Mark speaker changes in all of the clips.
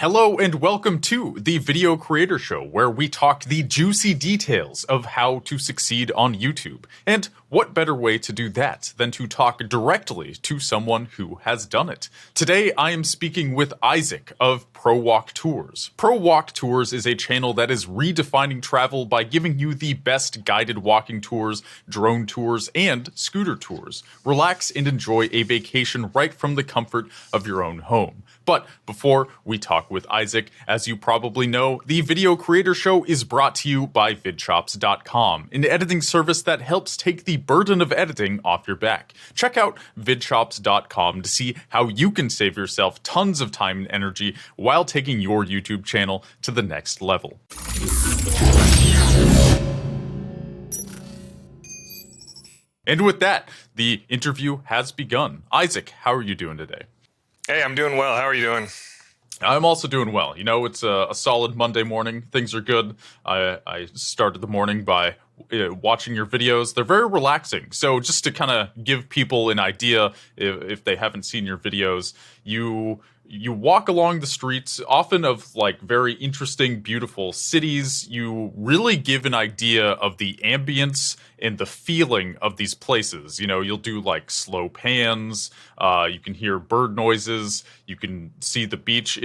Speaker 1: Hello and welcome to the Video Creator Show, where we talk the juicy details of how to succeed on YouTube. And what better way to do that than to talk directly to someone who has done it? Today I am speaking with Isaac of Pro Walk Tours. Pro Walk Tours is a channel that is redefining travel by giving you the best guided walking tours, drone tours, and scooter tours. Relax and enjoy a vacation right from the comfort of your own home. But before we talk with Isaac, as you probably know, the Video Creator Show is brought to you by VidChops.com, an editing service that helps take the burden of editing off your back. Check out VidChops.com to see how you can save yourself tons of time and energy while taking your YouTube channel to the next level. And with that, the interview has begun. Isaac, how are you doing today?
Speaker 2: Hey, I'm doing well. How are you doing?
Speaker 1: I'm also doing well. You know, it's a solid Monday morning. Things are good. I started the morning by watching your videos. They're very relaxing. So just to kind of give people an idea, if they haven't seen your videos, you walk along the streets, often of like very interesting, beautiful cities. You really give an idea of the ambience and the feeling of these places. You know, you'll do like slow pans. You can hear bird noises. You can see the beach.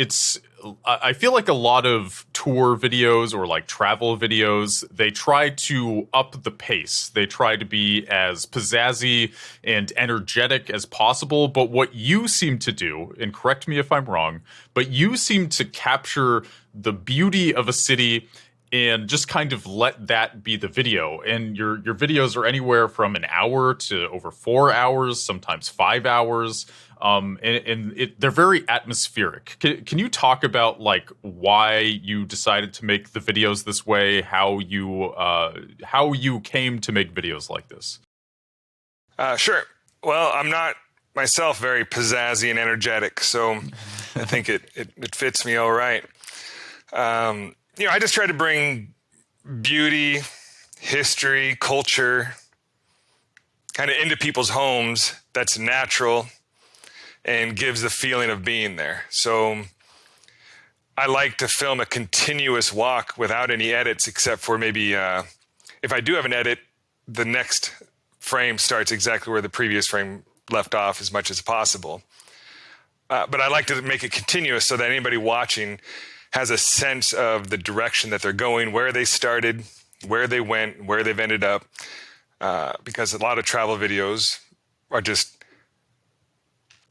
Speaker 1: I feel like a lot of tour videos or like travel videos, they try to up the pace. They try to be as pizzazzy and energetic as possible. But what you seem to do, and correct me if I'm wrong, but you seem to capture the beauty of a city and just kind of let that be the video. And your videos are anywhere from an hour to over 4 hours, sometimes 5 hours. They're very atmospheric. Can you talk about like why you decided to make the videos this way? How you came to make videos like this?
Speaker 2: Sure. Well, I'm not myself very pizzazzy and energetic, so I think it fits me all right. I just try to bring beauty, history, culture, kind of into people's homes that's natural and gives the feeling of being there. So I like to film a continuous walk without any edits, except for maybe if I do have an edit, the next frame starts exactly where the previous frame left off as much as possible. But I like to make it continuous so that anybody watching has a sense of the direction that they're going, where they started, where they went, where they've ended up. Because a lot of travel videos are just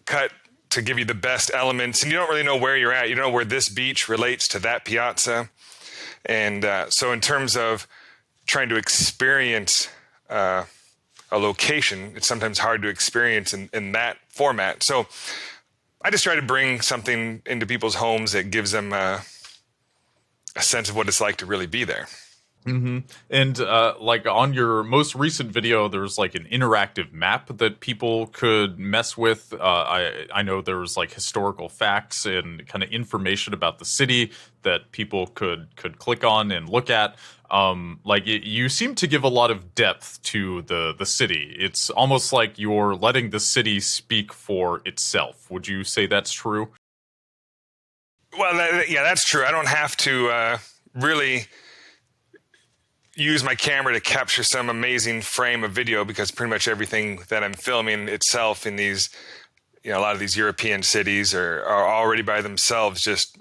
Speaker 2: cut to give you the best elements, and you don't really know where you're at. You don't know where this beach relates to that piazza. And so in terms of trying to experience a location, it's sometimes hard to experience in that format. So I just try to bring something into people's homes that gives them a sense of what it's like to really be there.
Speaker 1: Mm-hmm. And like on your most recent video, there's like an interactive map that people could mess with. I know there was like historical facts and kind of information about the city that people could click on and look at. You seem to give a lot of depth to the city. It's almost like you're letting the city speak for itself. Would you say that's true?
Speaker 2: Well, yeah, that's true. I don't have to really use my camera to capture some amazing frame of video, because pretty much everything that I'm filming itself in these, a lot of these European cities are already by themselves just,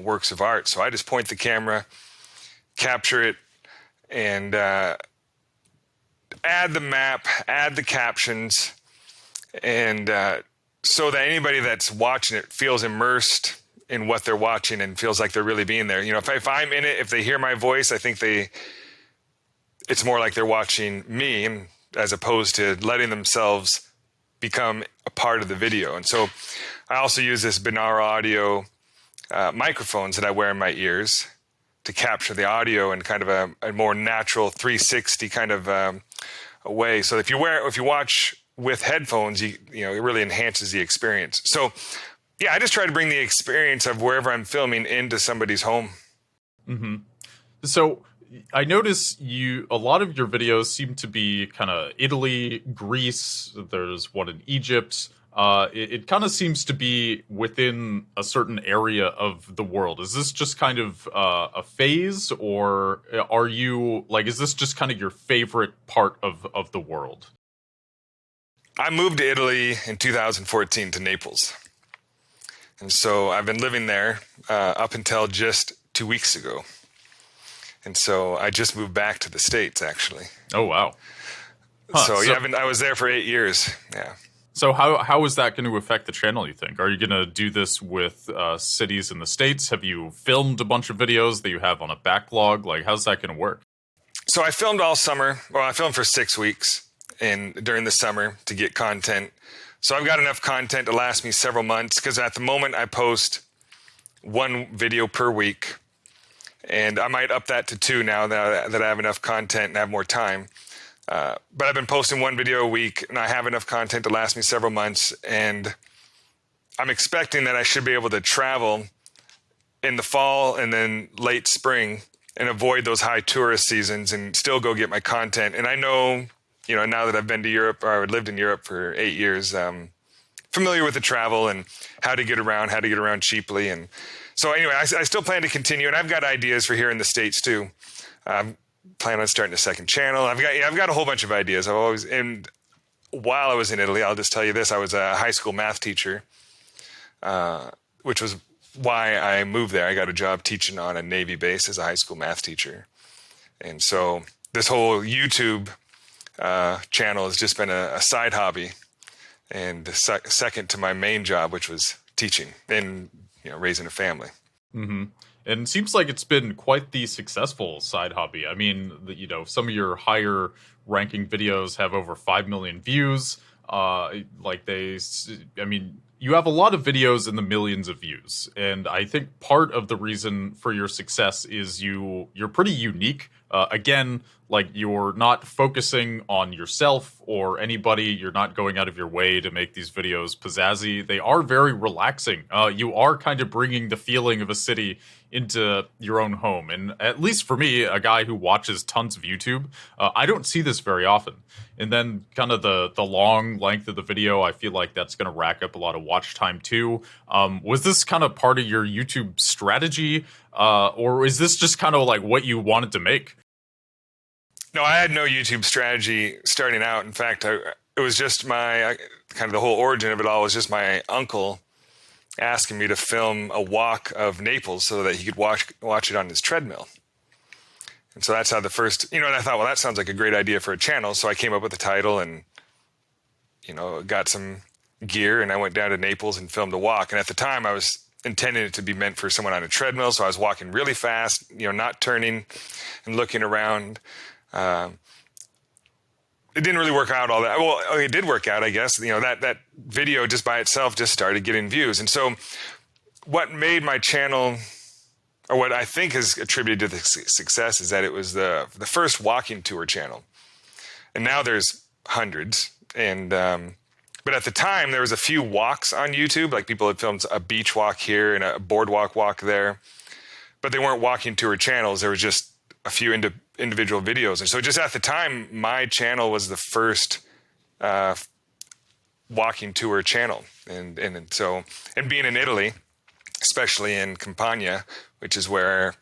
Speaker 2: works of art. So I just point the camera, capture it, and add the map, add the captions, and so that anybody that's watching it feels immersed in what they're watching and feels like they're really being there. If I'm in it, if they hear my voice, I think it's more like they're watching me as opposed to letting themselves become a part of the video. And so I also use this binaural audio microphones that I wear in my ears to capture the audio in kind of a more natural 360 kind of a way. So if you watch with headphones, it really enhances the experience. So yeah, I just try to bring the experience of wherever I'm filming into somebody's home.
Speaker 1: Mm-hmm. So I notice a lot of your videos seem to be kind of Italy, Greece. There's one in Egypt. it kind of seems to be within a certain area of the world. Is this just kind of a phase, or are you like, is this just kind of your favorite part of the world?
Speaker 2: I moved to Italy in 2014 to Naples. And so I've been living there up until just 2 weeks ago. And so I just moved back to the States, actually.
Speaker 1: Oh, wow. Huh,
Speaker 2: so yeah, I was there for 8 years. Yeah.
Speaker 1: So how is that going to affect the channel, you think? Are you going to do this with cities in the States? Have you filmed a bunch of videos that you have on a backlog? Like, how's that going to work?
Speaker 2: So I filmed all summer. Well, I filmed for 6 weeks during the summer to get content. So I've got enough content to last me several months, because at the moment I post 1 video per week. And I might up that to 2 now that I have enough content and have more time. But I've been posting 1 video a week, and I have enough content to last me several months. And I'm expecting that I should be able to travel in the fall and then late spring and avoid those high tourist seasons and still go get my content. And I know, now that I've been to Europe, or I lived in Europe for 8 years, familiar with the travel and how to get around cheaply. And so anyway, I still plan to continue, and I've got ideas for here in the States too. Plan on starting a second channel. I've got a whole bunch of ideas. And while I was in Italy, I'll just tell you this: I was a high school math teacher, which was why I moved there. I got a job teaching on a Navy base as a high school math teacher, and so this whole YouTube channel has just been a side hobby, and second to my main job, which was teaching and raising a family.
Speaker 1: Mm-hmm. And it seems like it's been quite the successful side hobby. I mean, some of your higher ranking videos have over 5 million views. You have a lot of videos in the millions of views. And I think part of the reason for your success is you're pretty unique. Again, like, you're not focusing on yourself or anybody. You're not going out of your way to make these videos pizzazzy. They are very relaxing. You are kind of bringing the feeling of a city into your own home. And at least for me, a guy who watches tons of YouTube, I don't see this very often. And then kind of the long length of the video, I feel like that's going to rack up a lot of watch time too. Was this kind of part of your YouTube strategy? Or is this just kind of like what you wanted to make?
Speaker 2: No, I had no YouTube strategy starting out. In fact, it was just kind of the whole origin of it all was just my uncle asking me to film a walk of Naples so that he could watch it on his treadmill. And so that's how the first, and I thought, well, that sounds like a great idea for a channel. So I came up with the title and, got some gear, and I went down to Naples and filmed a walk. And at the time I was intending it to be meant for someone on a treadmill. So I was walking really fast, not turning and looking around. It didn't really work out all that. Well, it did work out, I guess. That video just by itself just started getting views. And so what made my channel, or what I think is attributed to the success, is that it was the first walking tour channel. And now there's hundreds. And but at the time, there was a few walks on YouTube. Like, people had filmed a beach walk here and a boardwalk walk there. But they weren't walking tour channels. There was just a few individual videos. And so just at the time, my channel was the first walking tour channel. And being in Italy, especially in Campania, which is where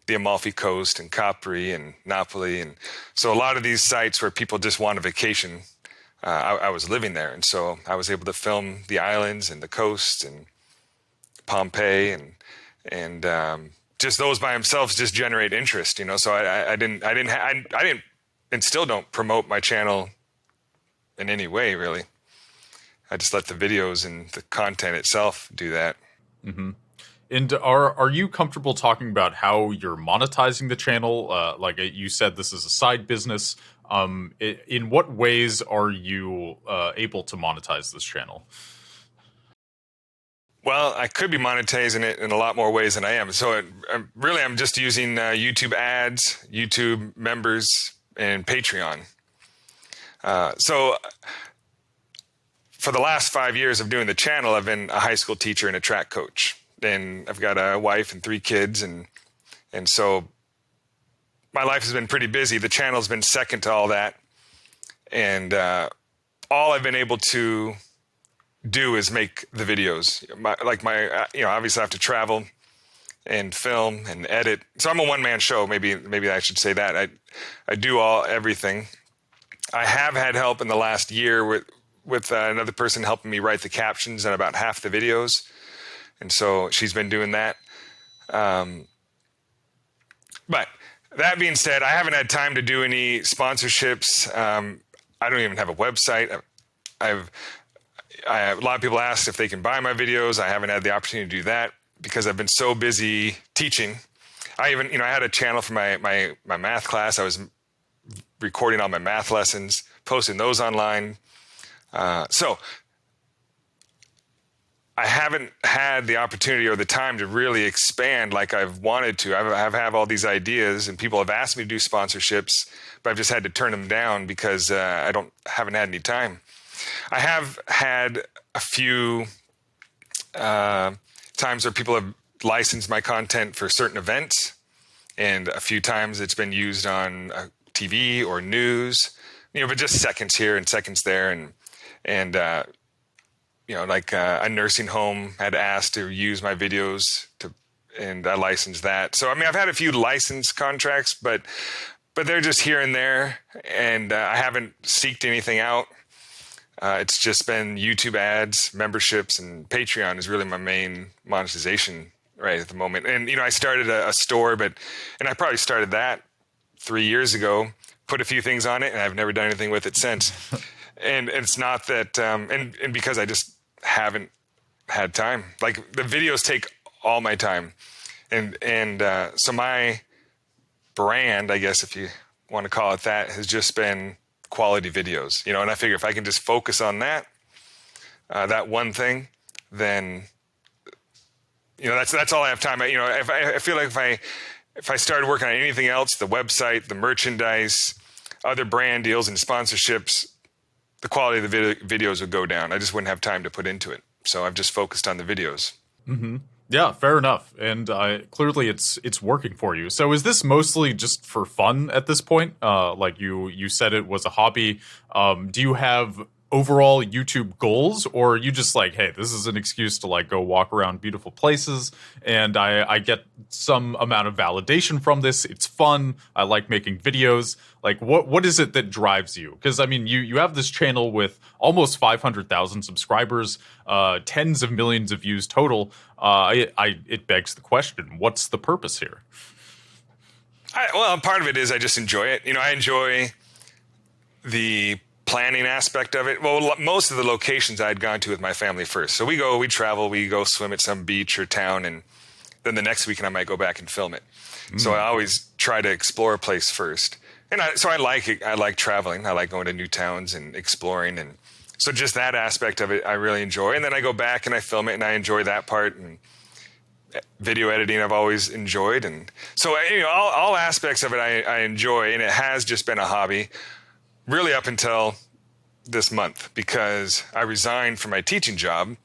Speaker 2: the Amalfi Coast and Capri and Napoli, and so a lot of these sites where people just want a vacation, I was living there. And so I was able to film the islands and the coast and Pompeii and just those by themselves just generate interest, So I didn't, and still don't promote my channel in any way, really. I just let the videos and the content itself do that.
Speaker 1: Mm-hmm. And are you comfortable talking about how you're monetizing the channel? Like you said, this is a side business. In what ways are you able to monetize this channel?
Speaker 2: Well, I could be monetizing it in a lot more ways than I am. So I'm just using YouTube ads, YouTube members, and Patreon. So for the last 5 years of doing the channel, I've been a high school teacher and a track coach. And I've got a wife and 3 kids. And so my life has been pretty busy. The channel's been second to all that. And all I've been able to do is make the videos. Obviously I have to travel and film and edit. So I'm a one-man show. Maybe I should say that. I do everything. I have had help in the last year with another person helping me write the captions on about half the videos. And so she's been doing that. But that being said, I haven't had time to do any sponsorships. I don't even have a website. A lot of people ask if they can buy my videos. I haven't had the opportunity to do that because I've been so busy teaching. I had a channel for my math class. I was recording all my math lessons, posting those online. So I haven't had the opportunity or the time to really expand like I've wanted to. I have all these ideas, and people have asked me to do sponsorships, but I've just had to turn them down because I haven't had any time. I have had a few times where people have licensed my content for certain events, and a few times it's been used on TV or news, but just seconds here and seconds there, and a nursing home had asked to use my videos and I licensed that. So I've had a few license contracts, but they're just here and there, and I haven't seeked anything out. It's just been YouTube ads, memberships, and Patreon is really my main monetization right at the moment. And, I started a store, and I probably started that 3 years ago, put a few things on it, and I've never done anything with it since. And it's not that, and because I just haven't had time. Like, the videos take all my time. And so my brand, I guess, if you want to call it that, has just been quality videos, and I figure if I can just focus on that one thing, then, that's all I have time. I feel like if I started working on anything else, the website, the merchandise, other brand deals and sponsorships, the quality of the videos would go down. I just wouldn't have time to put into it. So I've just focused on the videos.
Speaker 1: Mm-hmm. Yeah, fair enough. And clearly it's working for you. So is this mostly just for fun at this point? Like you said it was a hobby. Do you have overall YouTube goals, or are you just like, hey, this is an excuse to like go walk around beautiful places and I get some amount of validation from this. It's fun. I like making videos. Like what is it that drives you? Because you have this channel with almost 500,000 subscribers, tens of millions of views total. It begs the question, what's the purpose here?
Speaker 2: Part of it is I just enjoy it. I enjoy the planning aspect of it. Well, most of the locations I'd gone to with my family first. So we travel, we go swim at some beach or town, and then the next weekend I might go back and film it. So I always try to explore a place first. And I like it. I like traveling. I like going to new towns and exploring. And so just that aspect of it, I really enjoy. And then I go back and I film it, and I enjoy that part. And video editing, I've always enjoyed. And so, all aspects of it, I enjoy. And it has just been a hobby really up until this month, because I resigned from my teaching job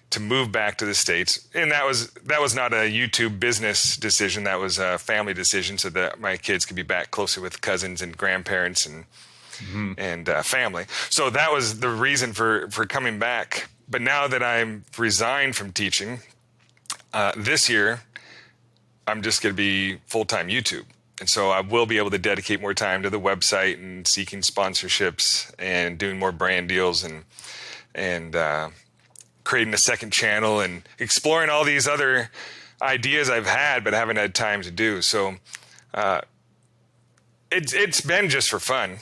Speaker 2: to move back to the States. And that was not a YouTube business decision. That was a family decision so that my kids could be back closer with cousins and grandparents and family. So that was the reason for coming back. But now that I'm resigned from teaching, this year, I'm just going to be full-time YouTube. And so I will be able to dedicate more time to the website and seeking sponsorships and doing more brand deals and creating a second channel and exploring all these other ideas I've had but haven't had time to do. So it's been just for fun.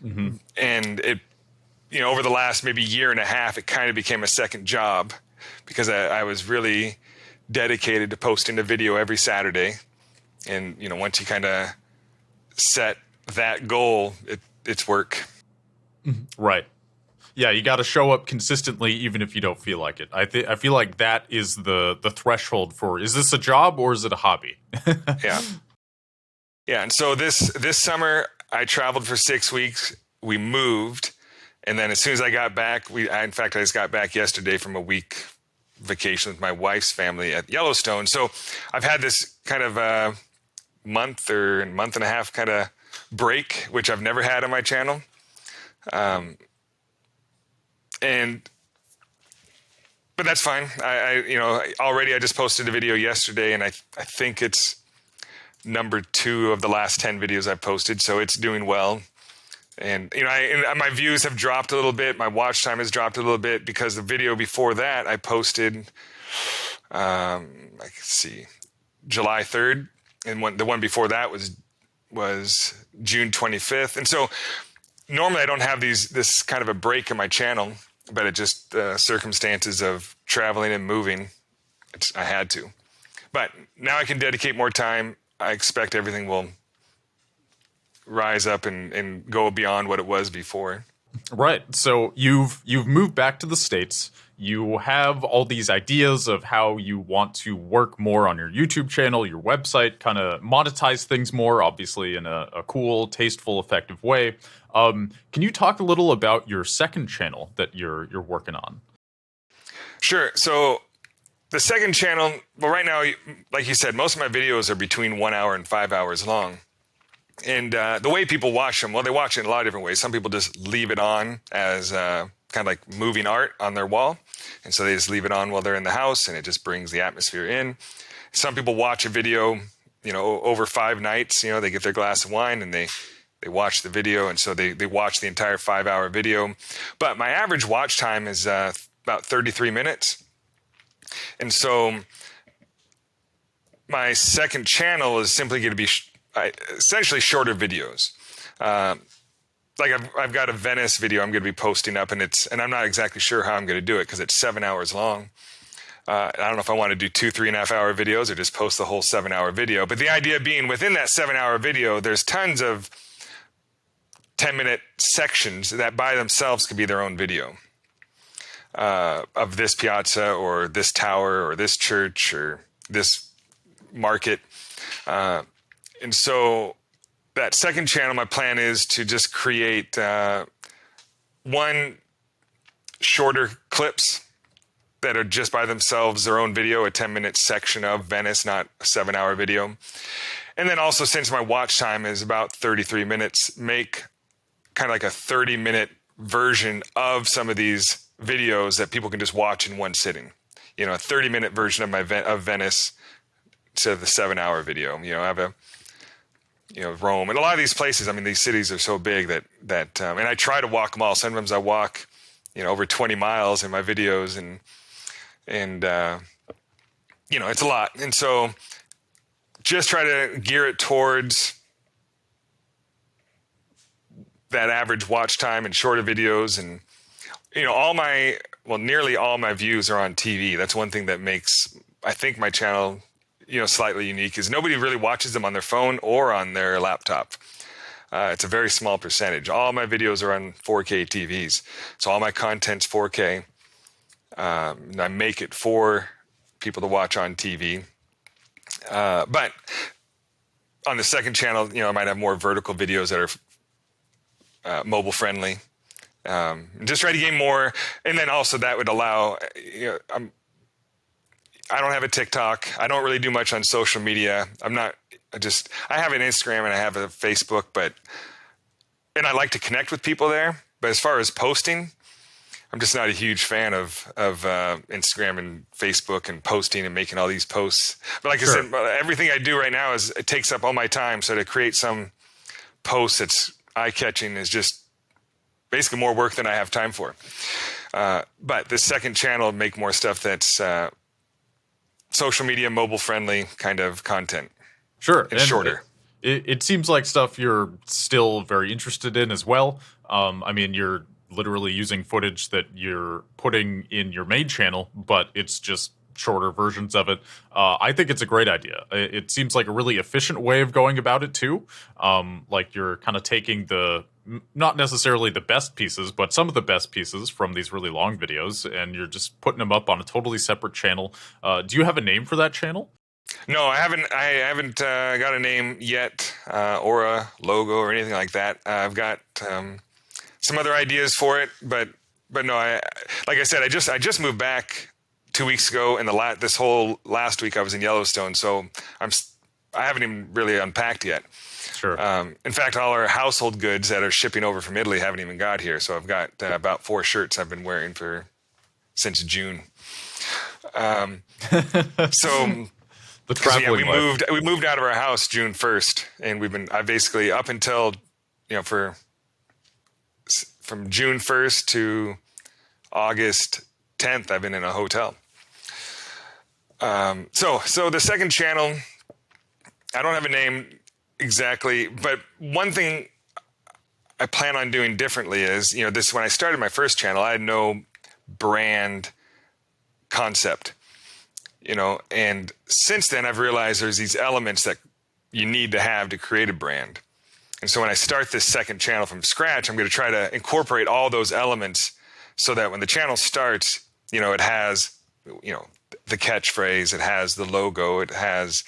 Speaker 2: Mm-hmm. And it, over the last maybe year and a half, it kind of became a second job because I was really dedicated to posting a video every Saturday. And, once you kind of set that goal, it's work.
Speaker 1: Right. Yeah, you got to show up consistently even if you don't feel like it. I feel like that is the threshold for, is this a job or is it a hobby?
Speaker 2: Yeah. Yeah, and so this summer, I traveled for 6 weeks. We moved, and then as soon as I got back, I just got back yesterday from a week vacation with my wife's family at Yellowstone. So I've had this kind of month and a half kind of break, which I've never had on my channel. And but that's fine. Already I just posted a video yesterday, and I think it's number 2 of the last 10 videos I've posted, so it's doing well. And my views have dropped a little bit. My watch time has dropped a little bit because the video before that I posted, I can see, July 3rd, and the one before that was June 25th. And so normally I don't have this kind of a break in my channel, but it just circumstances of traveling and moving, I had to. But now I can dedicate more time. I expect everything will rise up and go beyond what it was before.
Speaker 1: Right. So you've moved back to the States. You have all these ideas of how you want to work more on your YouTube channel, your website, kind of monetize things more, obviously in a cool, tasteful, effective way. Can you talk a little about your second channel that you're working on?
Speaker 2: Sure. So the second channel, well, right now, like you said, most of my videos are between 1 hour and 5 hours long. And the way people watch them, well, they watch it in a lot of different ways. Some people just leave it on as kind of like moving art on their wall. And so they just leave it on while they're in the house, and it just brings the atmosphere in. Some people watch a video, over 5 nights. They get their glass of wine and they watch the video. And so they watch the entire 5-hour video. But my average watch time is about 33 minutes. And so my second channel is simply going to be essentially shorter videes. Like I've got a Venice video I'm going to be posting up, and I'm not exactly sure how I'm going to do it because it's 7 hours long. I don't know if I want to do 2 3.5-hour videos or just post the whole 7-hour video. But the idea being, within that 7-hour video, there's tons of 10-minute sections that by themselves could be their own video. Of this piazza or this tower or this church or this market. And so that second channel, my plan is to just create one shorter clips that are just by themselves, their own video, a 10-minute section of Venice, not a 7-hour video. And then also, since my watch time is about 33 minutes, make kind of like a 30-minute version of some of these videos that people can just watch in one sitting. A 30-minute version of Venice instead of the 7-hour video. I have Rome and a lot of these places. I mean, these cities are so big that and I try to walk them all. Sometimes I walk, over 20 miles in my videos, and it's a lot. And so just try to gear it towards that average watch time and shorter videos. And nearly all my views are on TV. That's one thing that makes, I think, my channel, slightly unique, is nobody really watches them on their phone or on their laptop. It's a very small percentage. All my videos are on 4K TVs. So all my content's 4K. I make it for people to watch on TV. But on the second channel, I might have more vertical videos that are mobile friendly. Just try to gain more. And then also that would allow, I don't have a TikTok. I don't really do much on social media. I have an Instagram and I have a Facebook, and I like to connect with people there. But as far as posting, I'm just not a huge fan of Instagram and Facebook and posting and making all these posts. But like I said, everything I do right now it takes up all my time. So to create some post that's eye-catching is just basically more work than I have time for. But the second channel make more stuff that's social media, mobile friendly kind of content.
Speaker 1: Sure.
Speaker 2: And shorter.
Speaker 1: It seems like stuff you're still very interested in as well. I mean, you're literally using footage that you're putting in your main channel, but it's just shorter versions of it. I think it's a great idea. It seems like a really efficient way of going about it too. Like you're kind of taking not necessarily the best pieces, but some of the best pieces from these really long videos, and you're just putting them up on a totally separate channel. Do you have a name for that channel?
Speaker 2: No, I haven't got a name yet, or a logo or anything like that. I've got some other ideas for it, but no, like I said, I just moved back 2 weeks ago, and this whole last week I was in Yellowstone, so I haven't even really unpacked yet.
Speaker 1: Sure.
Speaker 2: In fact, all our household goods that are shipping over from Italy haven't even got here. So I've got about 4 shirts I've been wearing for since June. So
Speaker 1: The traveling life.
Speaker 2: we moved out of our house June 1st, and I basically up until, from June 1st to August 10th, I've been in a hotel. So the second channel, I don't have a name exactly, but one thing I plan on doing differently is, when I started my first channel, I had no brand concept, and since then I've realized there's these elements that you need to have to create a brand. And so when I start this second channel from scratch, I'm going to try to incorporate all those elements so that when the channel starts, it has, the catchphrase, it has the logo, it has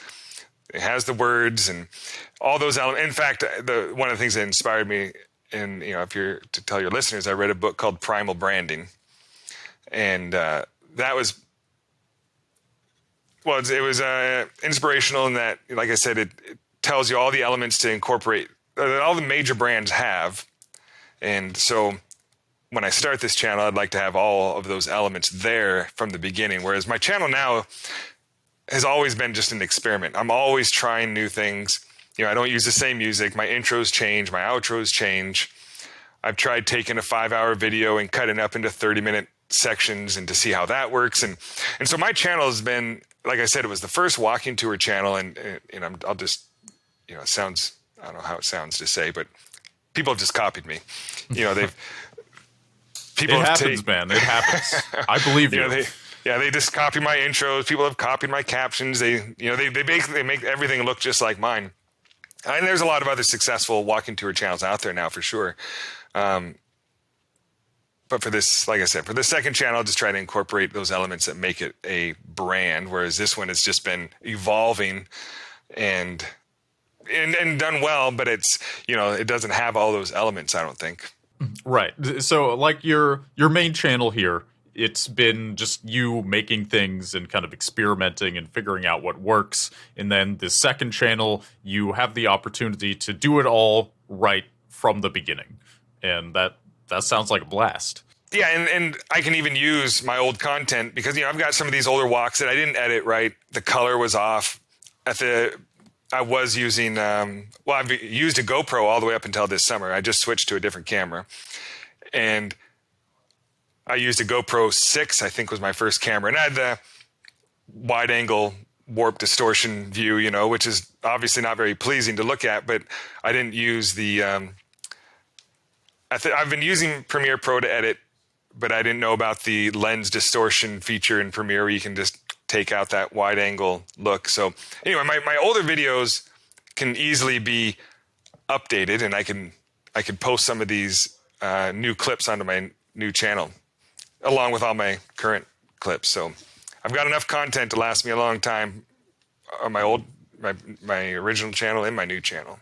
Speaker 2: the words and all those elements. In fact, one of the things that inspired me, and if you're to tell your listeners, I read a book called Primal Branding, and that was, well, it was inspirational in that, like I said, it tells you all the elements to incorporate that all the major brands have. And so when I start this channel, I'd like to have all of those elements there from the beginning. Whereas my channel now has always been just an experiment. I'm always trying new things. I don't use the same music. My intros change, my outros change. I've tried taking a 5-hour video and cutting up into 30-minute sections and to see how that works. And so my channel has been, like I said, it was the first walking tour channel. And I'll just, it sounds, I don't know how it sounds to say, but people have just copied me. It happens,
Speaker 1: man. It happens. I believe you.
Speaker 2: They just copy my intros. People have copied my captions. They basically make everything look just like mine. And there's a lot of other successful walking tour channels out there now for sure. But for this, like I said, for the second channel, I'll just try to incorporate those elements that make it a brand. Whereas this one has just been evolving and done well, but it's, it doesn't have all those elements, I don't think.
Speaker 1: Right. So like your main channel here, it's been just you making things and kind of experimenting and figuring out what works. And then the second channel, you have the opportunity to do it all right from the beginning. And that sounds like a blast.
Speaker 2: Yeah, and I can even use my old content because, I've got some of these older walks that I didn't edit right. The color was off. I was using, I've used a GoPro all the way up until this summer. I just switched to a different camera. And I used a GoPro 6, I think was my first camera. And I had the wide angle warp distortion view, which is obviously not very pleasing to look at, but I didn't use the, I've been using Premiere Pro to edit, but I didn't know about the lens distortion feature in Premiere where you can just take out that wide angle look. So anyway, my older videos can easily be updated, and I can post some of these new clips onto my new channel along with all my current clips. So I've got enough content to last me a long time on my original channel and my new channel.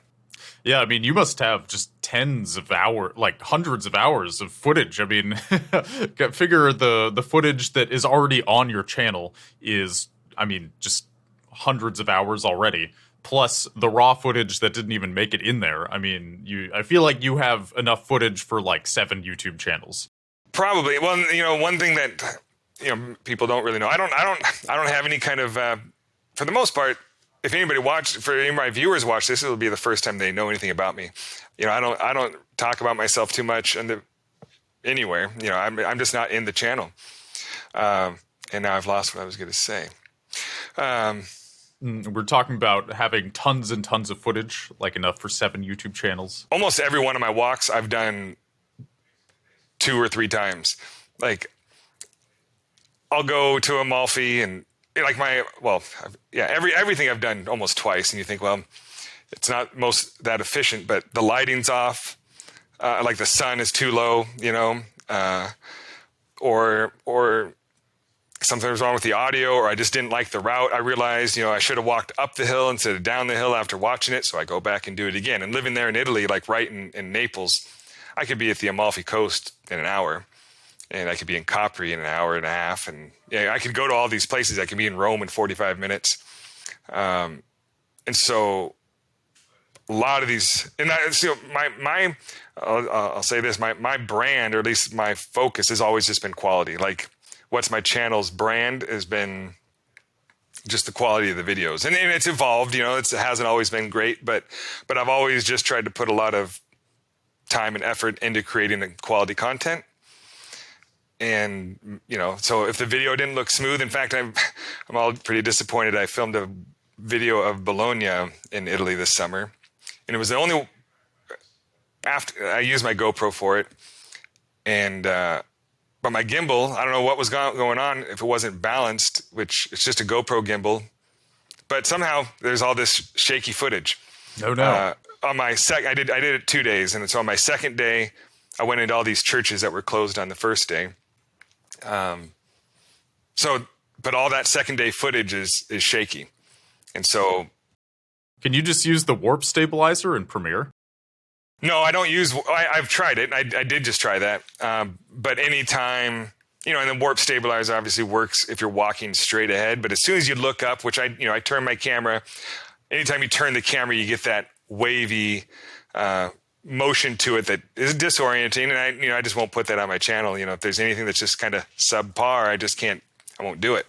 Speaker 1: Yeah, I mean, you must have just tens of hours, like hundreds of hours of footage. I mean, figure the footage that is already on your channel is, I mean, just hundreds of hours already, plus the raw footage that didn't even make it in there. I mean, I feel like you have enough footage for like 7 YouTube channels.
Speaker 2: Probably. Well, one thing that people don't really know, I don't have any kind of, for the most part, if any of my viewers watch this, it'll be the first time they know anything about me. I don't talk about myself too much anywhere. I'm just not in the channel. And now I've lost what I was going to say.
Speaker 1: We're talking about having tons and tons of footage, like enough for 7 YouTube channels.
Speaker 2: Almost every one of my walks I've done 2 or 3 times. Like, I'll go to Amalfi and everything I've done almost twice, and you think, well, it's not that efficient, but the lighting's off, like the sun is too low, or something was wrong with the audio, or I just didn't like the route. I realized, I should have walked up the hill instead of down the hill after watching it, so I go back and do it again. And living there in Italy, like right in Naples, I could be at the Amalfi Coast in an hour. And I could be in Capri in an hour and a half. And I could go to all these places. I could be in Rome in 45 minutes. And so a lot of these, and I'll say this, my brand, or at least my focus has always just been quality. Like what's my channel's brand has been just the quality of the videos. And it's evolved, it hasn't always been great, but I've always just tried to put a lot of time and effort into creating the quality content. And, so if the video didn't look smooth, in fact, I'm all pretty disappointed. I filmed a video of Bologna in Italy this summer, and it was the only, after I used my GoPro for it. And, but my gimbal, I don't know what was going on, if it wasn't balanced, which it's just a GoPro gimbal. But somehow there's all this shaky footage.
Speaker 1: Oh, no.
Speaker 2: On my I did it 2 days. And so on my second day, I went into all these churches that were closed on the first day. But all that second day footage is shaky. And so.
Speaker 1: Can you just use the warp stabilizer in Premiere?
Speaker 2: No, I don't use. I've tried it. I did just try that. But anytime, and the warp stabilizer obviously works if you're walking straight ahead. But as soon as you look up, which I turn my camera. Anytime you turn the camera, you get that wavy motion to it that is disorienting, and I just won't put that on my channel. If there's anything that's just kind of subpar, I just can't. I won't do it.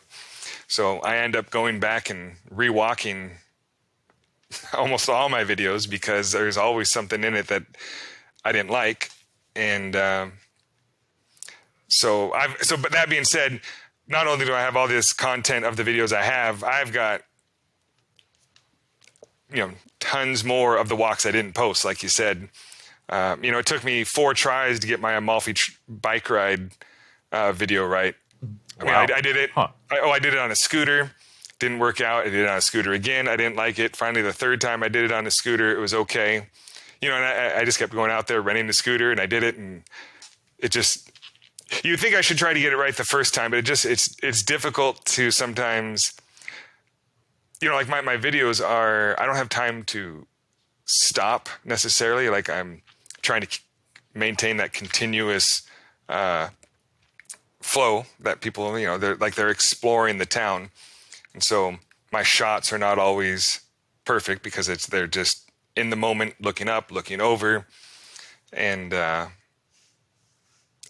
Speaker 2: So I end up going back and rewalking almost all my videos because there's always something in it that I didn't like. And but that being said, not only do I have all this content of the videos I've got, tons more of the walks I didn't post, like you said. It took me 4 tries to get my Amalfi bike ride video right.
Speaker 1: Wow.
Speaker 2: I did it.
Speaker 1: Huh.
Speaker 2: I did it on a scooter. Didn't work out. I did it on a scooter again. I didn't like it. Finally, the third time I did it on a scooter, it was okay. And I just kept going out there renting the scooter, and I did it, and it just. You'd think I should try to get it right the first time, but it's difficult to sometimes. Like my videos are. I don't have time to stop necessarily. Like I'm trying to maintain that continuous flow that people, they're exploring the town. And so my shots are not always perfect because they're just in the moment, looking up, looking over, and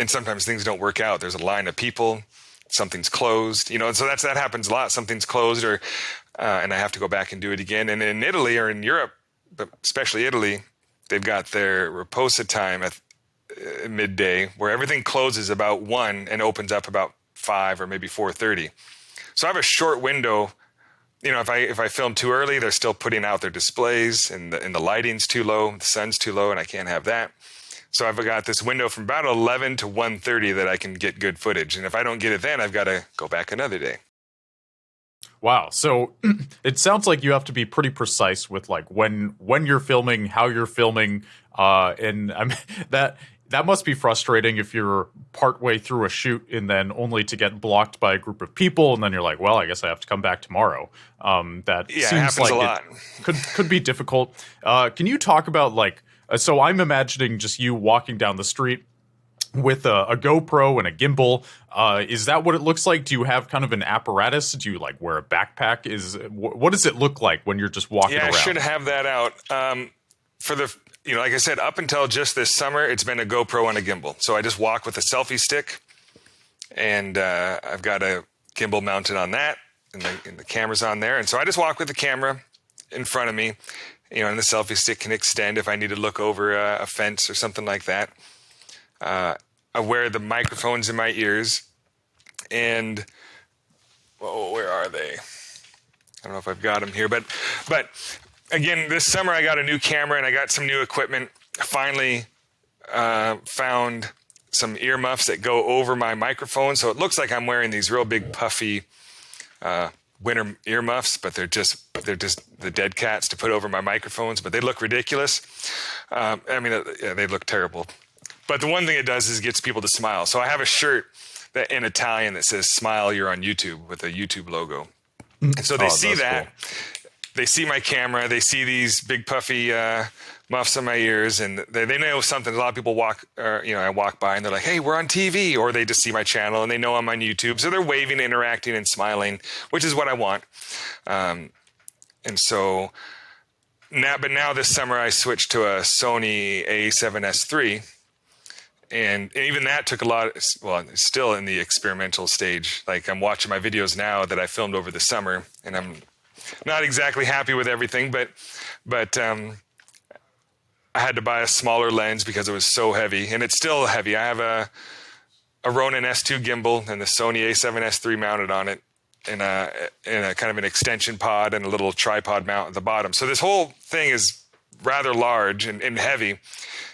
Speaker 2: sometimes things don't work out. There's a line of people, something's closed, and so that happens a lot. Something's closed, or and I have to go back and do it again. And in Italy or in Europe, but especially Italy, they've got their riposta time at midday, where everything closes about 1 and opens up about 5 or maybe 4:30. So I have a short window. If I film too early, they're still putting out their displays, and the lighting's too low, the sun's too low, and I can't have that. So I've got this window from about 11 to 1:30 that I can get good footage. And if I don't get it then, I've got to go back another day.
Speaker 1: Wow. So it sounds like you have to be pretty precise with like when you're filming, how you're filming, and that must be frustrating if you're partway through a shoot and then only to get blocked by a group of people, and then you're like, well, I guess I have to come back tomorrow. That seems like
Speaker 2: a lot.
Speaker 1: It could be difficult. Can you talk about so I'm imagining just you walking down the street with a GoPro and a gimbal. Is that what it looks like? Do you have kind of an apparatus? Do you wear a backpack? What does it look like when you're just walking around?
Speaker 2: Yeah, I should have that out. For the like I said, up until just this summer, it's been a GoPro and a gimbal. So I just walk with a selfie stick, and I've got a gimbal mounted on that, and the camera's on there. And so I just walk with the camera in front of me, and the selfie stick can extend if I need to look over a fence or something like that. I wear the microphones in my ears, and where are they? I don't know if I've got them here, but again, this summer I got a new camera and I got some new equipment. I finally found some earmuffs that go over my microphone, so it looks like I'm wearing these real big puffy winter earmuffs, but they're just the dead cats to put over my microphones, but they look ridiculous. They look terrible. But the one thing it does is it gets people to smile. So I have a shirt that in Italian that says "Smile, you're on YouTube" with a YouTube logo. And so they see that. Cool. They see my camera. They see these big puffy muffs on my ears, and they know something. A lot of people I walk by and they're like, "Hey, we're on TV," or they just see my channel and they know I'm on YouTube. So they're waving, interacting, and smiling, which is what I want. And so now this summer I switched to a Sony A7S III. And even that took a lot. Well, it's still in the experimental stage. Like, I'm watching my videos now that I filmed over the summer, and I'm not exactly happy with everything, but I had to buy a smaller lens because it was so heavy, and it's still heavy. I have a Ronin S2 gimbal and the Sony A7S III mounted on it, and a kind of an extension pod and a little tripod mount at the bottom. So this whole thing is rather large and heavy,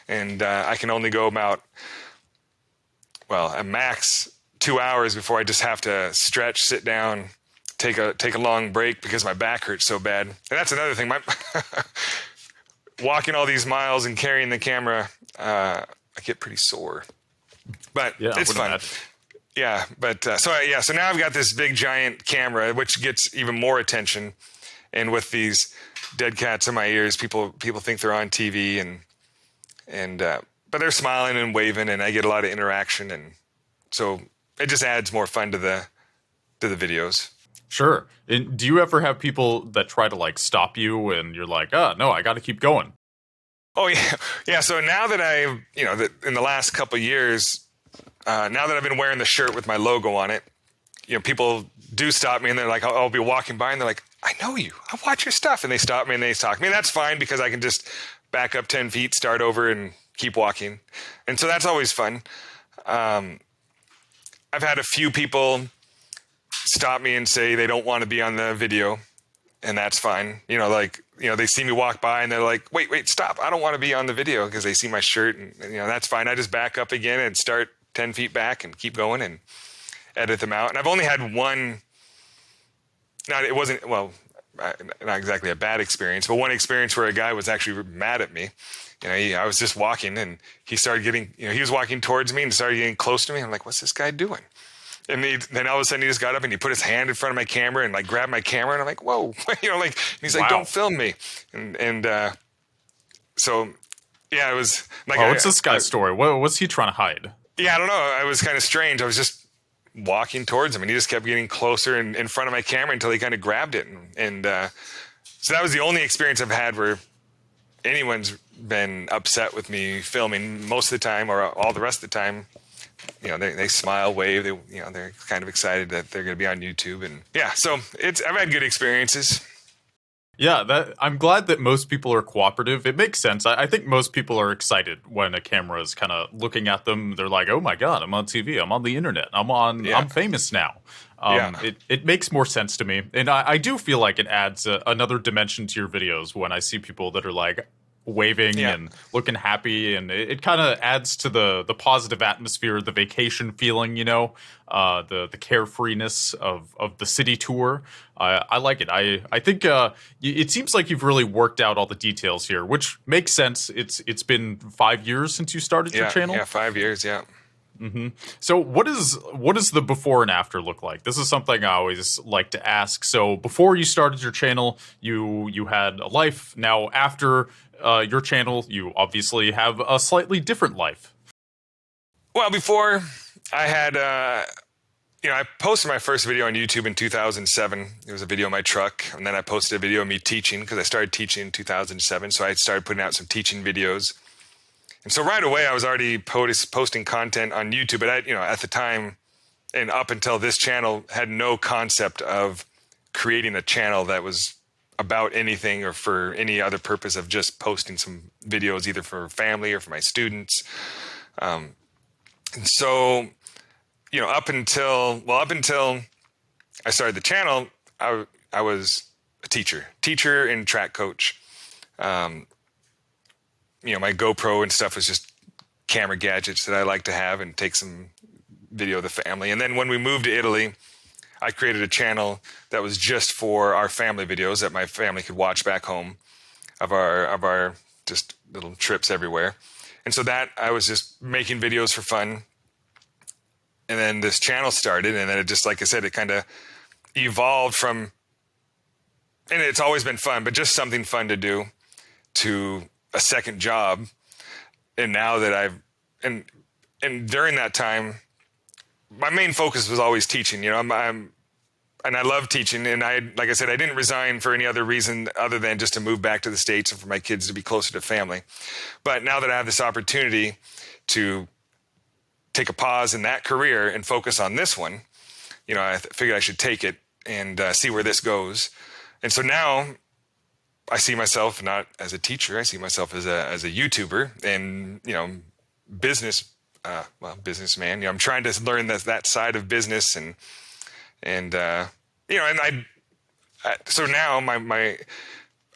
Speaker 2: and I can only go about, well, a max 2 hours before I just have to stretch, sit down, take a long break because my back hurts so bad. And that's another thing. My walking all these miles and carrying the camera, I get pretty sore. But it's fun. Imagine. Yeah, but so now I've got this big giant camera, which gets even more attention. And with these dead cats in my ears, people think they're on TV, and but they're smiling and waving, and I get a lot of interaction, and so it just adds more fun to the videos.
Speaker 1: Sure. And do you ever have people that try to like stop you, and you're like, no, I got to keep going?
Speaker 2: Oh yeah, yeah. So now that in the last couple of years, now that I've been wearing the shirt with my logo on it, people do stop me, and they're like, I'll be walking by, and they're like, I know you, I watch your stuff, and they stop me and they talk to me. And that's fine because I can just back up 10 feet, start over, and keep walking, and so that's always fun. I've had a few people stop me and say they don't want to be on the video, and that's fine. They see me walk by and they're like, wait, stop. I don't want to be on the video, because they see my shirt, and that's fine. I just back up again and start 10 feet back and keep going and edit them out. And I've only had one, not exactly a bad experience, but one experience where a guy was actually mad at me. I was just walking, and he started getting, he was walking towards me and started getting close to me. I'm like, what's this guy doing? And then all of a sudden he just got up and he put his hand in front of my camera and like grabbed my camera, and I'm like, whoa, and he's like, don't film me. And so, yeah, it was like,
Speaker 1: what's this guy's story? What's he trying to hide?
Speaker 2: Yeah, I don't know. I was kind of strange. I was just walking towards him, and he just kept getting closer and in front of my camera until he kind of grabbed it. And so that was the only experience I've had where anyone's been upset with me filming. Most of the time, or all the rest of the time, they smile, wave. They're kind of excited that they're going to be on YouTube, and yeah. So I've had good experiences.
Speaker 1: Yeah, I'm glad that most people are cooperative. It makes sense. I think most people are excited when a camera is kind of looking at them. They're like, "Oh my God, I'm on TV. I'm on the internet. I'm famous now." It makes more sense to me, and I do feel like it adds another dimension to your videos when I see people that are like waving and looking happy, and it kind of adds to the positive atmosphere, the vacation feeling, the carefreeness of the city tour. I like it. I think it seems like you've really worked out all the details here, which makes sense. It's been 5 years since you started your channel.
Speaker 2: Yeah, 5 years. Yeah.
Speaker 1: Mm-hmm. So what does the before and after look like? This is something I always like to ask. So before you started your channel, you had a life. Now after your channel, you obviously have a slightly different life.
Speaker 2: Well, before I had, I posted my first video on YouTube in 2007. It was a video of my truck, and then I posted a video of me teaching, because I started teaching in 2007. So I started putting out some teaching videos. And so right away, I was already posting content on YouTube. But at the time, and up until this channel, had no concept of creating a channel that was about anything or for any other purpose of just posting some videos, either for family or for my students. And so, up until I started the channel, I was a teacher and track coach. My GoPro and stuff was just camera gadgets that I like to have and take some video of the family. And then when we moved to Italy, I created a channel that was just for our family videos that my family could watch back home of our just little trips everywhere. And so that I was just making videos for fun. And then this channel started, and then it just, like I said, it kind of evolved from, and it's always been fun, but just something fun to do, to a second job. And now that and during that time, my main focus was always teaching. And I love teaching. And like I said, I didn't resign for any other reason other than just to move back to the States and for my kids to be closer to family. But now that I have this opportunity to take a pause in that career and focus on this one. I figured I should take it and see where this goes. And so now I see myself not as a teacher. I see myself as a YouTuber and, businessman. I'm trying to learn that side of business so now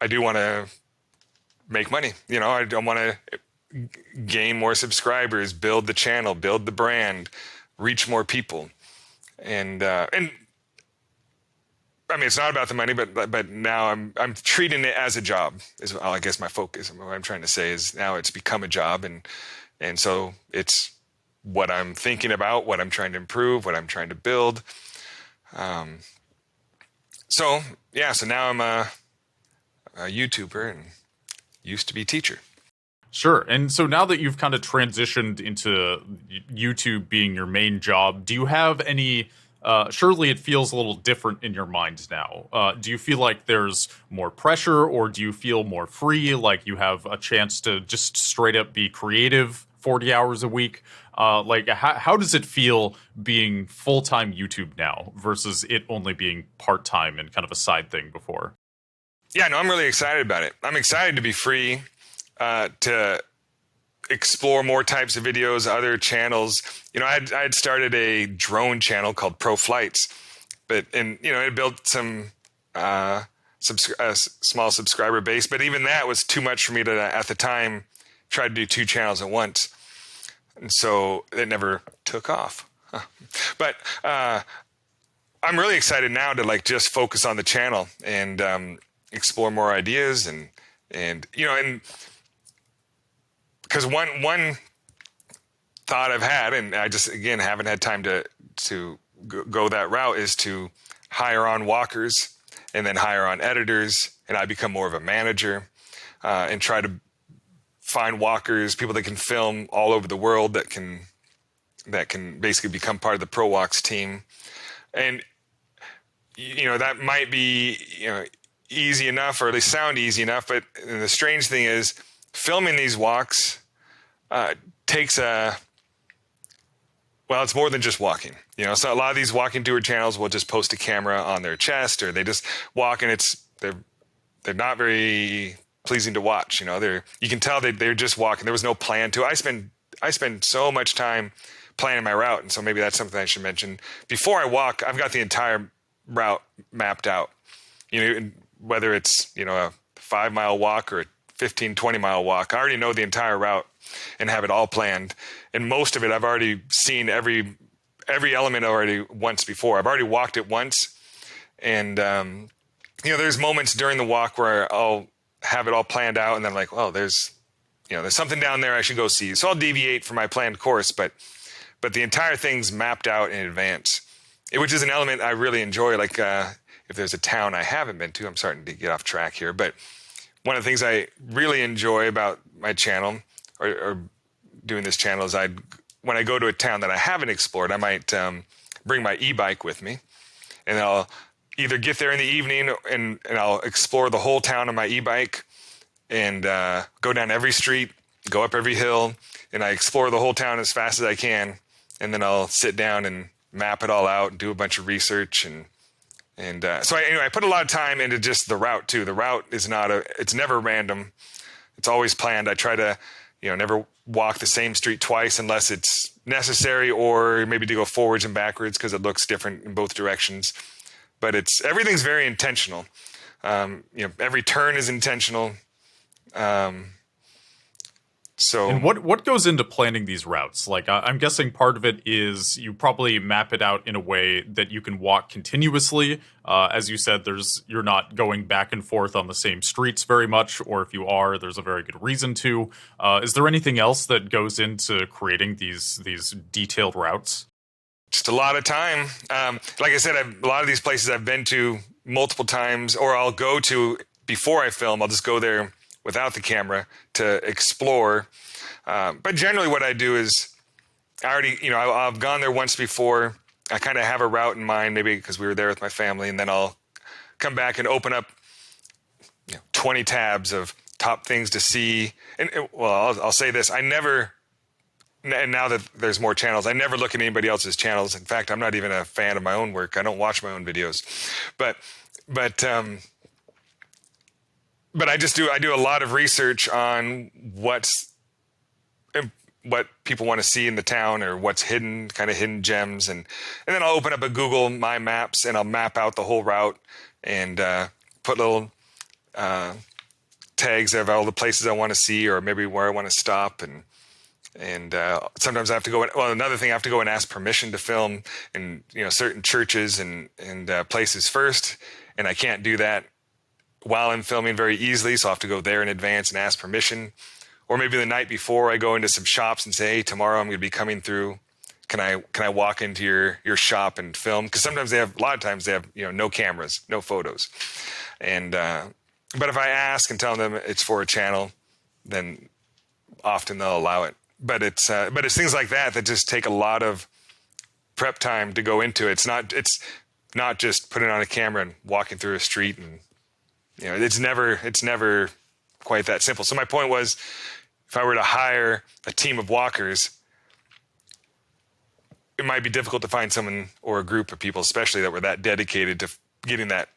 Speaker 2: I do want to make money. I don't want to gain more subscribers, build the channel, build the brand, reach more people. And I mean, it's not about the money, but now I'm treating it as a job is, I guess, my focus. What I'm trying to say is now it's become a job. And so it's what I'm thinking about, what I'm trying to improve, what I'm trying to build. So now I'm a YouTuber and used to be teacher.
Speaker 1: Sure. And so now that you've kind of transitioned into YouTube being your main job, do you have any, surely it feels a little different in your mind now. Do you feel like there's more pressure, or do you feel more free, like you have a chance to just straight up be creative 40 hours a week? How does it feel being full-time YouTube now versus it only being part-time and kind of a side thing before?
Speaker 2: Yeah, no, I'm really excited about it. I'm excited to be free, to explore more types of videos, other channels. I had started a drone channel called Pro Flights, it built some small subscriber base, but even that was too much for me to, at the time, try to do 2 channels at once. And so it never took off. But I'm really excited now to just focus on the channel and explore more ideas and because one thought I've had, and I just again haven't had time to go that route, is to hire on walkers and then hire on editors, and I become more of a manager and try to find walkers, people that can film all over the world that can basically become part of the Pro Walks team. And that might be easy enough, or they sound easy enough, but the strange thing is filming these walks takes it's more than just walking. So a lot of these walking tour channels will just post a camera on their chest, or they just walk, and they're not very pleasing to watch. You can tell they're just walking. There was no plan to. I spend so much time planning my route, and so maybe that's something I should mention. Before I walk, I've got the entire route mapped out. Whether it's a 5-mile walk or a 15, 20-mile walk, I already know the entire route and have it all planned. And most of it, I've already seen every element already once before. I've already walked it once, and there's moments during the walk where I'll have it all planned out, and then there's something down there I should go see. So I'll deviate from my planned course, but the entire thing's mapped out in advance, which is an element I really enjoy. If there's a town I haven't been to, I'm starting to get off track here, but one of the things I really enjoy about my channel or doing this channel is when I go to a town that I haven't explored, I might bring my e-bike with me, and I'll either get there in the evening and I'll explore the whole town on my e-bike and go down every street, go up every hill, and I explore the whole town as fast as I can. And then I'll sit down and map it all out and do a bunch of research. So I put a lot of time into just the route too. The route is it's never random. It's always planned. I try to, never walk the same street twice unless it's necessary, or maybe to go forwards and backwards because it looks different in both directions. But everything's very intentional. Every turn is intentional.
Speaker 1: And what goes into planning these routes? I'm guessing part of it is you probably map it out in a way that you can walk continuously. As you said, you're not going back and forth on the same streets very much, or if you are, there's a very good reason to. Is there anything else that goes into creating these detailed routes?
Speaker 2: Just a lot of time. Like I said, a lot of these places I've been to multiple times, or I'll go to before I film. I'll just go there without the camera to explore. But generally what I do is I've gone there once before. I kind of have a route in mind, maybe because we were there with my family, and then I'll come back and open up 20 tabs of top things to see. And I'll say this. I never and now that there's more channels, I never look at anybody else's channels. In fact, I'm not even a fan of my own work. I don't watch my own videos, but I do a lot of research on what people want to see in the town, or what's hidden, kind of hidden gems. And then I'll open up a Google My Maps and I'll map out the whole route and put little tags of all the places I want to see, or maybe where I want to stop. And sometimes I have to go in. Well, another thing, I have to go and ask permission to film in, certain churches and places first. And I can't do that while I'm filming very easily. So I have to go there in advance and ask permission. Or maybe the night before, I go into some shops and say, hey, tomorrow I'm going to be coming through. Can I walk into your shop and film? Because sometimes a lot of times they have, no cameras, no photos. And, but if I ask and tell them it's for a channel, then often they'll allow it. But it's things like that just take a lot of prep time to go into it. It's not just putting on a camera and walking through a street, and it's never quite that simple. So my point was, if I were to hire a team of walkers, it might be difficult to find someone or a group of people, especially that were that dedicated to getting that,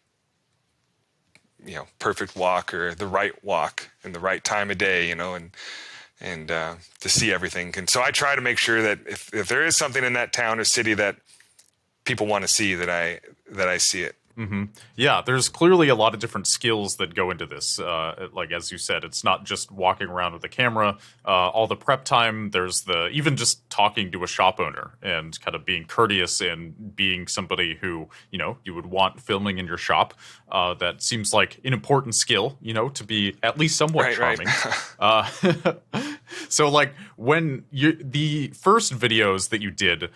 Speaker 2: perfect walk, or the right walk in the right time of day, and to see everything. And so I try to make sure that if there is something in that town or city that people want to see, that I see it.
Speaker 1: Mm-hmm. Yeah, there's clearly a lot of different skills that go into this. Like, as you said, it's not just walking around with a camera. All the prep time, there's even just talking to a shop owner and kind of being courteous and being somebody who, you would want filming in your shop. That seems like an important skill, to be at least somewhat charming. Right. So, like, when the first videos that you did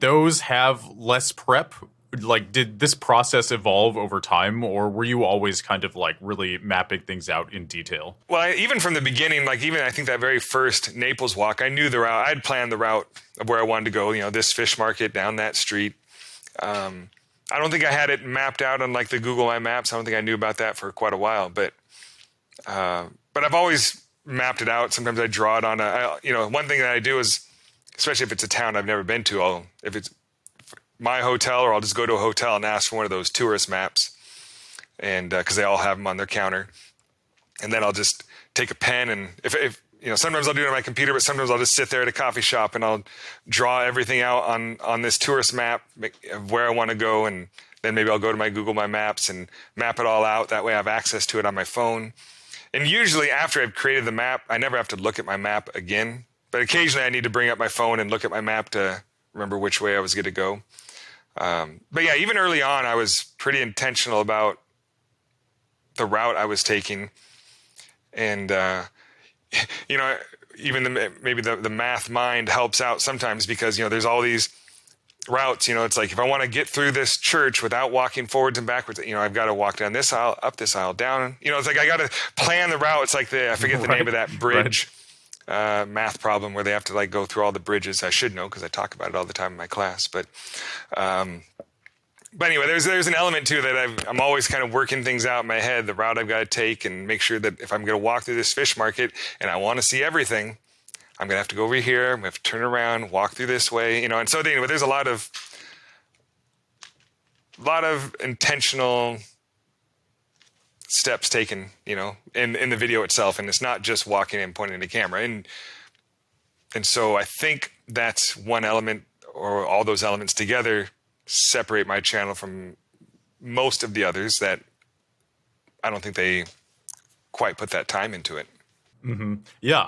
Speaker 1: those have less prep? Like, did this process evolve over time, or were you always kind of like really mapping things out in detail?
Speaker 2: Well, even from the beginning, I think that very first Naples walk, I knew the route. I'd planned the route of where I wanted to go, this fish market down that street. I don't think I had it mapped out on like the Google My Maps. I don't think I knew about that for quite a while, but I've always mapped it out. Sometimes I draw it on one thing that I do is, especially if it's a town I've never been to, if it's my hotel, or I'll just go to a hotel and ask for one of those tourist maps, and because they all have them on their counter, and then I'll just take a pen, and if sometimes I'll do it on my computer, but sometimes I'll just sit there at a coffee shop and I'll draw everything out on this tourist map of where I want to go, and then maybe I'll go to my Google My Maps and map it all out. That way I have access to it on my phone. And usually after I've created the map, I never have to look at my map again, but occasionally I need to bring up my phone and look at my map to remember which way I was going to go. But yeah, even early on, I was pretty intentional about the route I was taking. And, even maybe the math mind helps out sometimes, because, there's all these routes, it's like, if I want to get through this church without walking forwards and backwards, I've got to walk down this aisle, up this aisle, down, it's like, I got to plan the route. It's like I forget the name of that bridge. Math problem where they have to like go through all the bridges. I should know because I talk about it all the time in my class. But anyway, there's an element too that I'm always kind of working things out in my head, the route I've got to take, and make sure that if I'm going to walk through this fish market and I want to see everything, I'm going to have to go over here. I'm going to have to turn around, walk through this way, And so anyway, there's a lot of intentional steps taken, in the video itself. And it's not just walking and pointing at the camera. And so I think that's one element, or all those elements together separate my channel from most of the others that I don't think they quite put that time into it.
Speaker 1: Mm-hmm. Yeah,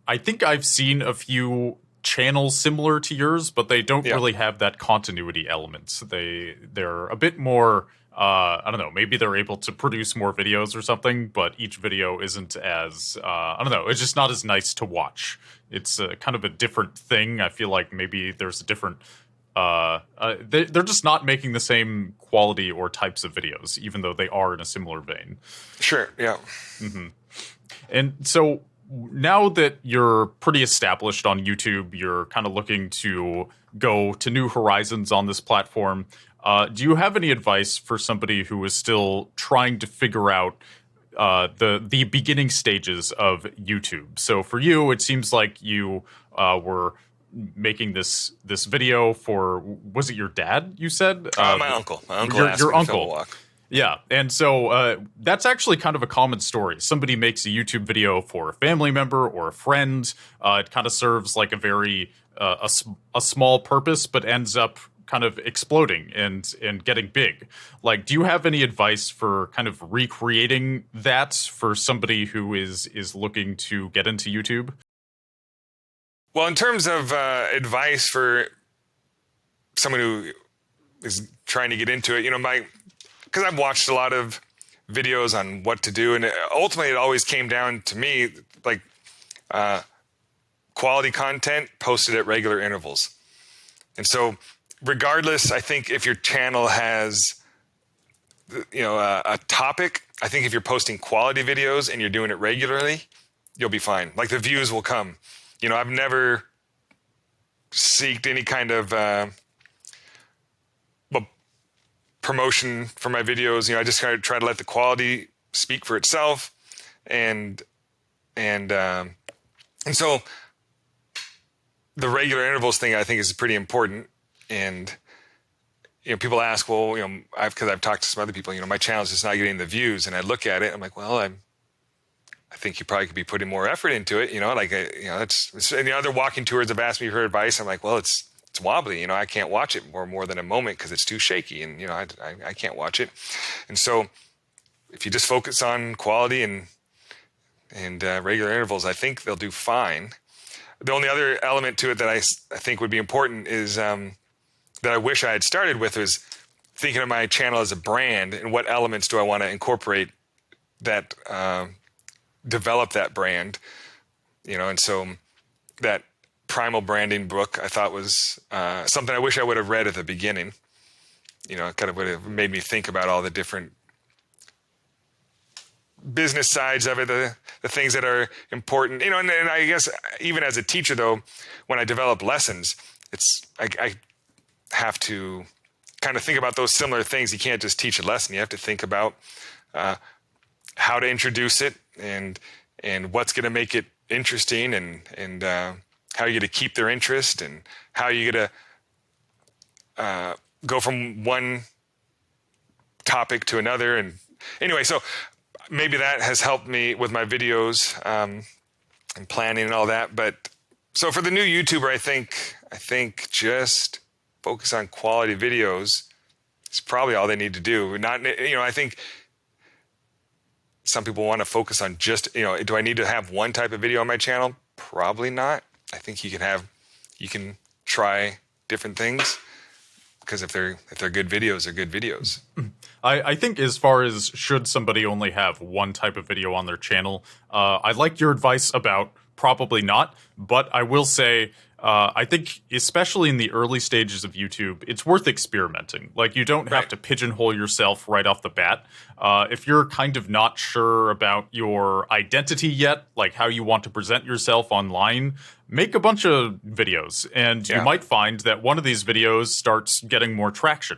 Speaker 1: I think I've seen a few channels similar to yours, but they don't really have that continuity element. They're a bit more, I don't know, maybe they're able to produce more videos or something, but each video isn't as, I don't know, it's just not as nice to watch. It's kind of a different thing. I feel like maybe there's a different, they're just not making the same quality or types of videos, even though they are in a similar vein.
Speaker 2: Sure, yeah.
Speaker 1: Mm-hmm. And so now that you're pretty established on YouTube, you're kind of looking to go to new horizons on this platform. Do you have any advice for somebody who is still trying to figure out the beginning stages of YouTube. So for you, it seems like you were making this video for, was it your dad? You said
Speaker 2: My uncle. My uncle asked
Speaker 1: your
Speaker 2: me to film a
Speaker 1: uncle.
Speaker 2: walk.
Speaker 1: Yeah, and so that's actually kind of a common story. Somebody makes a YouTube video for a family member or a friend. It kind of serves like a very a small purpose, but ends up kind of exploding and getting big. Like, do you have any advice for kind of recreating that for somebody who is looking to get into YouTube?
Speaker 2: Well, in terms of advice for someone who is trying to get into it, because I've watched a lot of videos on what to do, and ultimately it always came down to me, like quality content posted at regular intervals. And so regardless, I think if your channel has, a topic, I think if you're posting quality videos and you're doing it regularly, you'll be fine. Like the views will come. I've never seeked any kind of promotion for my videos. I just kind of try to let the quality speak for itself, and so the regular intervals thing I think is pretty important. And people ask, well, because I've talked to some other people, my channel is just not getting the views, and I look at it, I'm like, well, I think you probably could be putting more effort into it. They're walking tours have asked me for advice. I'm like, well, it's wobbly. I can't watch it for more than a moment because it's too shaky, and I can't watch it. And so, if you just focus on quality and regular intervals, I think they'll do fine. The only other element to it that I think would be important is that I wish I had started with was thinking of my channel as a brand and what elements do I want to incorporate that develop that brand, and so that primal branding book I thought was something I wish I would have read at the beginning. It kind of would have made me think about all the different business sides of it, the things that are important, and I guess even as a teacher though, when I develop lessons, I have to kind of think about those similar things. You can't just teach a lesson. You have to think about how to introduce it and what's going to make it interesting and how you're going to keep their interest and how you're going to go from one topic to another. And anyway, so maybe that has helped me with my videos and planning and all that. But so for the new YouTuber, I think just focus on quality videos is probably all they need to do. I think some people want to focus on just, do I need to have one type of video on my channel? Probably not. I think you can try different things, because if they're good videos, they're good videos.
Speaker 1: I think as far as should somebody only have one type of video on their channel, I like your advice about probably not, but I will say I think especially in the early stages of YouTube, it's worth experimenting. Like, you don't have to pigeonhole yourself right off the bat. If you're kind of not sure about your identity yet, like how you want to present yourself online, make a bunch of videos, and you might find that one of these videos starts getting more traction.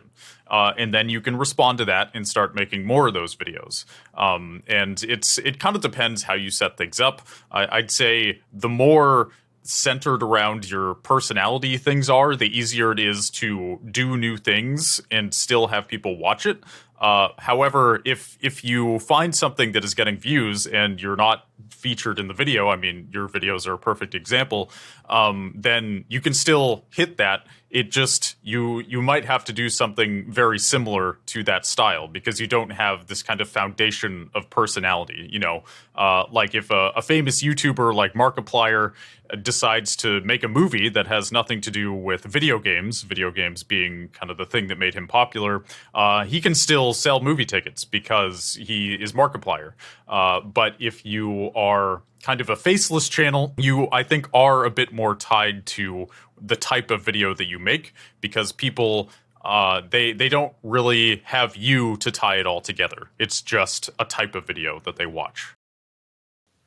Speaker 1: And then you can respond to that and start making more of those videos. And it kind of depends how you set things up. I'd say the more centered around your personality things are, the easier it is to do new things and still have people watch it. However, if you find something that is getting views and you're not featured in the video, I mean, your videos are a perfect example, then you can still hit that. It just, you might have to do something very similar to that style because you don't have this kind of foundation of personality. Like if a famous YouTuber like Markiplier decides to make a movie that has nothing to do with video games being kind of the thing that made him popular, he can still sell movie tickets because he is Markiplier. But if you are kind of a faceless channel, you, I think, are a bit more tied to the type of video that you make, because people, they don't really have you to tie it all together. It's just a type of video that they watch.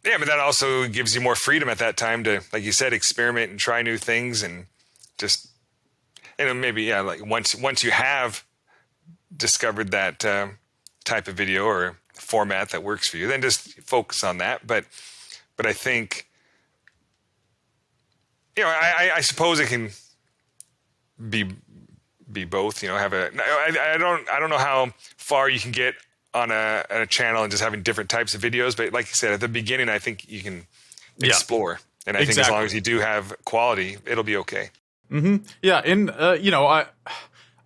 Speaker 2: Yeah, but that also gives you more freedom at that time to, like you said, experiment and try new things, and just, maybe, like once you have discovered that type of video or format that works for you, then just focus on that. But I think, I suppose it can be both. I don't know how far you can get on a channel and just having different types of videos. But like you said, at the beginning, I think you can explore. And I think as long as you do have quality, it'll be okay.
Speaker 1: Mm-hmm. Yeah. And,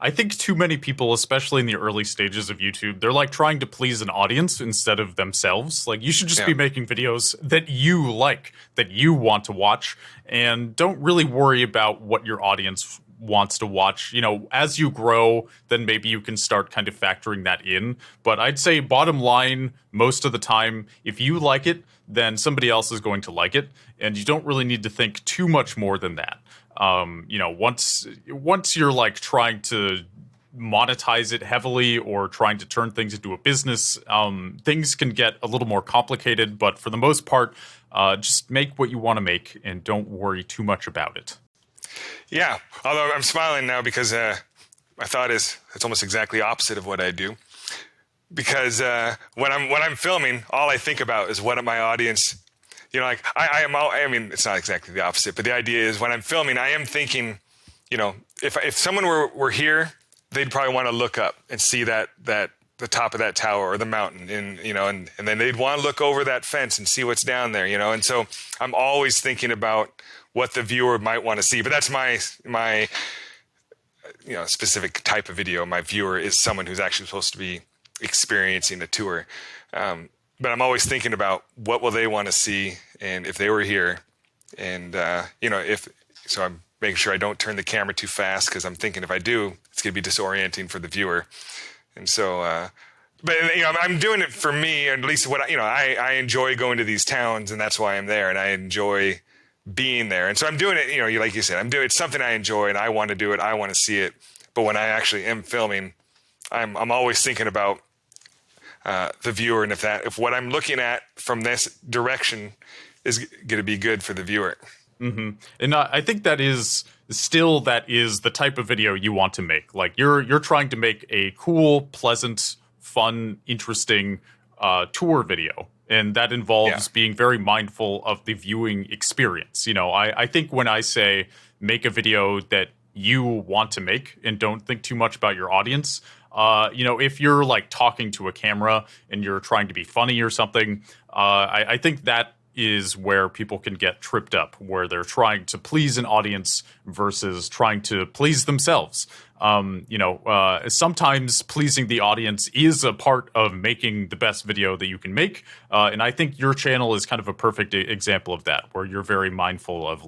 Speaker 1: I think too many people, especially in the early stages of YouTube, they're like trying to please an audience instead of themselves. Like, you should just be making videos that you like, that you want to watch, and don't really worry about what your audience wants to watch. As you grow, then maybe you can start kind of factoring that in. But I'd say bottom line, most of the time, if you like it, then somebody else is going to like it, and you don't really need to think too much more than that. Once you're like trying to monetize it heavily or trying to turn things into a business, things can get a little more complicated. But for the most part, just make what you want to make and don't worry too much about it.
Speaker 2: Yeah, although I'm smiling now because my thought is it's almost exactly opposite of what I do. Because when I'm filming, all I think about is what my audience. I mean, it's not exactly the opposite, but the idea is when I'm filming, I am thinking, if someone were here, they'd probably want to look up and see that the top of that tower or the mountain, and then they'd want to look over that fence and see what's down there, and so I'm always thinking about what the viewer might want to see. But that's my specific type of video. My viewer is someone who's actually supposed to be experiencing a tour. But I'm always thinking about what will they want to see, and if they were here, and so I'm making sure I don't turn the camera too fast, because I'm thinking if I do, it's going to be disorienting for the viewer. And so, but I'm doing it for me, and at least I enjoy going to these towns, and that's why I'm there, and I enjoy being there. And so I'm doing it, like you said, it's something I enjoy, and I want to do it. I want to see it. But when I actually am filming, I'm always thinking about the viewer, and if what I'm looking at from this direction is going to be good for the viewer.
Speaker 1: Mm-hmm. And I think that is the type of video you want to make. Like, you're trying to make a cool, pleasant, fun, interesting tour video. And that involves being very mindful of the viewing experience. I think when I say make a video that you want to make and don't think too much about your audience, if you're like talking to a camera and you're trying to be funny or something, I think that is where people can get tripped up, where they're trying to please an audience versus trying to please themselves. Sometimes pleasing the audience is a part of making the best video that you can make. And I think your channel is kind of a perfect example of that, where you're very mindful of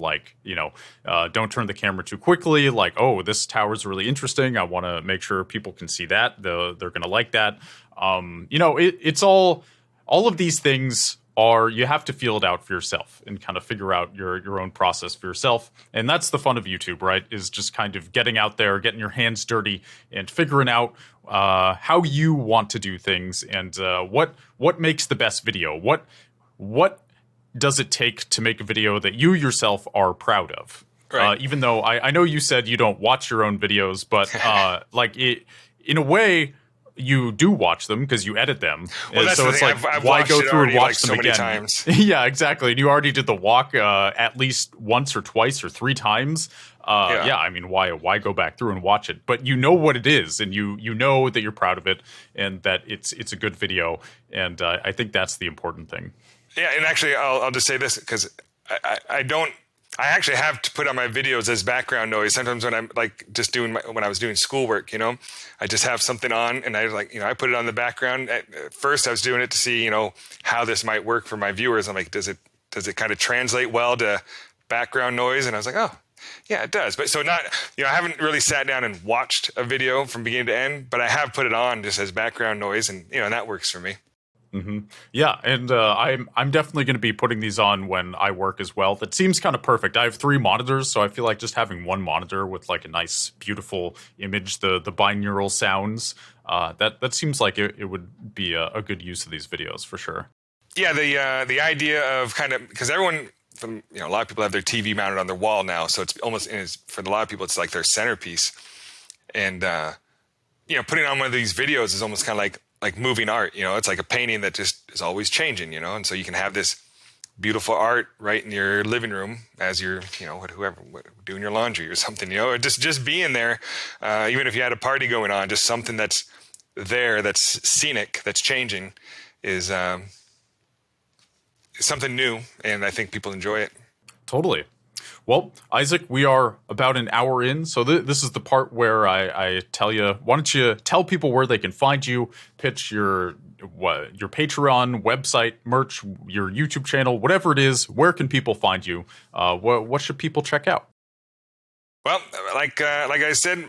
Speaker 1: don't turn the camera too quickly. Like, oh, this tower's really interesting. I want to make sure people can see that. They're going to like that. It's all of these things you have to feel it out for yourself and kind of figure out your own process for yourself. And that's the fun of YouTube, right? Is just kind of getting out there, getting your hands dirty, and figuring out how you want to do things, and what makes the best video. What does it take to make a video that you yourself are proud of? Right. Even though I know you said you don't watch your own videos, but in a way, you do watch them because you edit them.
Speaker 2: Well, that's so it's like, I've
Speaker 1: why go through and watch them
Speaker 2: so many
Speaker 1: again?
Speaker 2: Times.
Speaker 1: Yeah, exactly. And you already did the walk at least once or twice or three times. I mean, why go back through and watch it? But you know what it is, and you know that you're proud of it, and that it's a good video. And I think that's the important thing.
Speaker 2: Yeah, and actually, I'll just say this, because I actually have to put on my videos as background noise. Sometimes when I'm when I was doing schoolwork, I just have something on, and I put it on the background. At first I was doing it to see, how this might work for my viewers. I'm like, does it kind of translate well to background noise? And I was like, oh yeah, it does. But so I haven't really sat down and watched a video from beginning to end, but I have put it on just as background noise, and and that works for me.
Speaker 1: Mm-hmm. Yeah, and I'm definitely going to be putting these on when I work as well. That seems kind of perfect. I have 3 monitors, so I feel like just having one monitor with like a nice, beautiful image, the binaural sounds, that seems like it would be a good use of these videos for sure.
Speaker 2: Yeah, the idea of kind of, because everyone, a lot of people have their TV mounted on their wall now, so it's almost, for a lot of people, it's like their centerpiece, and putting on one of these videos is almost kind of like like moving art. It's like a painting that just is always changing. And so you can have this beautiful art right in your living room as you're, doing your laundry or something, or just being there, even if you had a party going on, just something that's there, that's scenic, that's changing, is something new, and I think people enjoy it.
Speaker 1: Totally. Well, Isaac, we are about an hour in, so this is the part where I tell you, why don't you tell people where they can find you, pitch your Patreon, website, merch, your YouTube channel, whatever it is. Where can people find you? What should people check out?
Speaker 2: Well, like I said,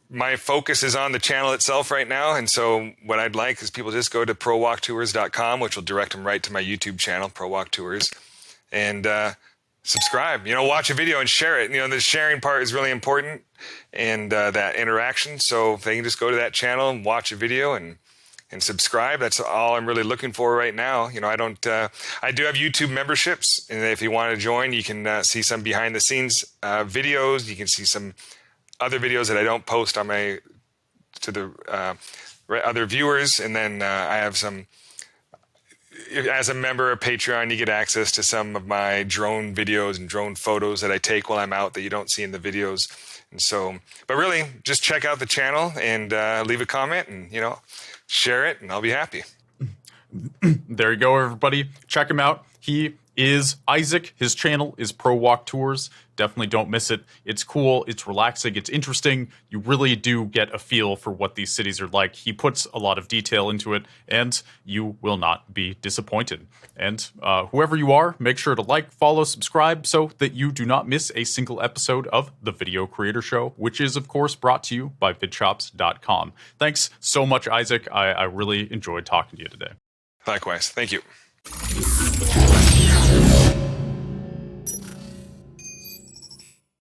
Speaker 2: my focus is on the channel itself right now, and so what I'd like is people just go to prowalktours.com, which will direct them right to my YouTube channel, Pro Walk Tours, and subscribe, watch a video and share it. The sharing part is really important, and that interaction. So if they can just go to that channel and watch a video and subscribe, that's all I'm really looking for right now. I do have YouTube memberships, and if you want to join, you can see some behind the scenes videos. You can see some other videos that I don't post on to the other viewers. And then I have some, as a member of Patreon, you get access to some of my drone videos and drone photos that I take while I'm out that you don't see in the videos. And so, but really, just check out the channel and leave a comment and, share it, and I'll be happy.
Speaker 1: There you go, everybody. Check him out. He is Isaac. His channel is Pro Walk Tours. Definitely don't miss it. It's cool. It's relaxing. It's interesting. You really do get a feel for what these cities are like. He puts a lot of detail into it, and you will not be disappointed. And whoever you are, make sure to like, follow, subscribe so that you do not miss a single episode of The Video Creator Show, which is, of course, brought to you by VidChops.com. Thanks so much, Isaac. I really enjoyed talking to you today.
Speaker 2: Likewise. Thank you.